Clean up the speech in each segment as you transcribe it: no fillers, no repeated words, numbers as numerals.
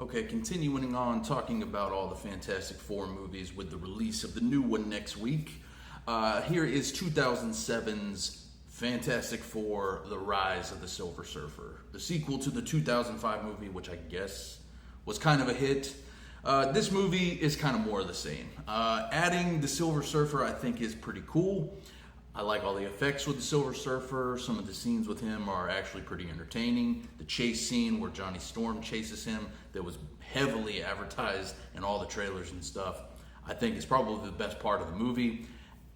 Okay, continuing on talking about all the Fantastic Four movies with the release of the new one next week. Here is 2007's Fantastic Four: The Rise of the Silver Surfer, the sequel to the 2005 movie, which I guess was kind of a hit. This movie is kind of more of the same. Adding the Silver Surfer, I think, is pretty cool. I like all the effects with the Silver Surfer. Some of the scenes with him are actually pretty entertaining. The chase scene where Johnny Storm chases him, that was heavily advertised in all the trailers and stuff, I think is probably the best part of the movie.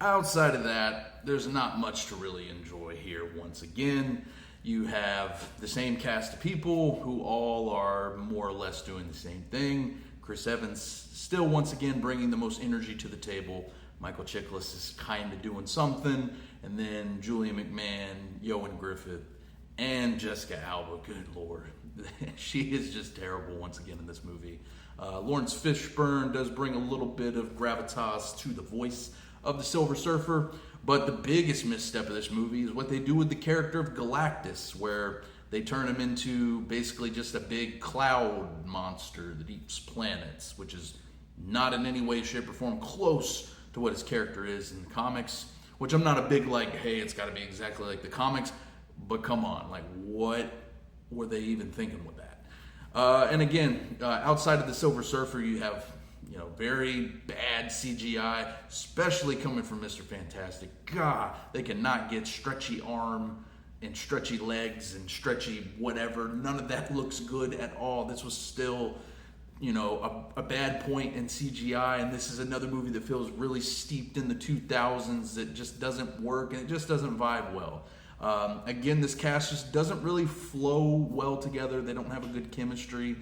Outside of that, there's not much to really enjoy here. Once again, you have the same cast of people who all are more or less doing the same thing. Chris Evans still once again bringing the most energy to the table. Michael Chiklis is kind of doing something. And then Julia McMahon, Ioan Gruffudd, and Jessica Alba, good lord. She is just terrible once again in this movie. Lawrence Fishburne does bring a little bit of gravitas to the voice of the Silver Surfer. But the biggest misstep of this movie is what they do with the character of Galactus, where they turn him into basically just a big cloud monster that eats planets, which is not in any way, shape, or form close to what his character is in the comics, which I'm not a big hey, it's got to be exactly like the comics, but come on, what were they even thinking with that? And again, outside of the Silver Surfer, you have very bad CGI, especially coming from Mr. Fantastic. God, they cannot get stretchy arm and stretchy legs and stretchy whatever. None of that looks good at all. This was still a bad point in CGI, and this is another movie that feels really steeped in the 2000s that just doesn't work, and it just doesn't vibe well. Again, this cast just doesn't really flow well together. They don't have a good chemistry.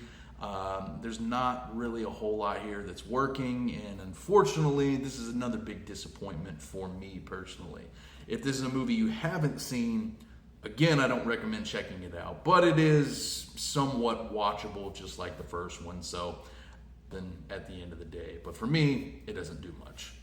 There's not really a whole lot here that's working, and unfortunately, this is another big disappointment for me personally. If this is a movie you haven't seen, again, I don't recommend checking it out, but it is somewhat watchable, just like the first one. So then at the end of the day, but for me, it doesn't do much.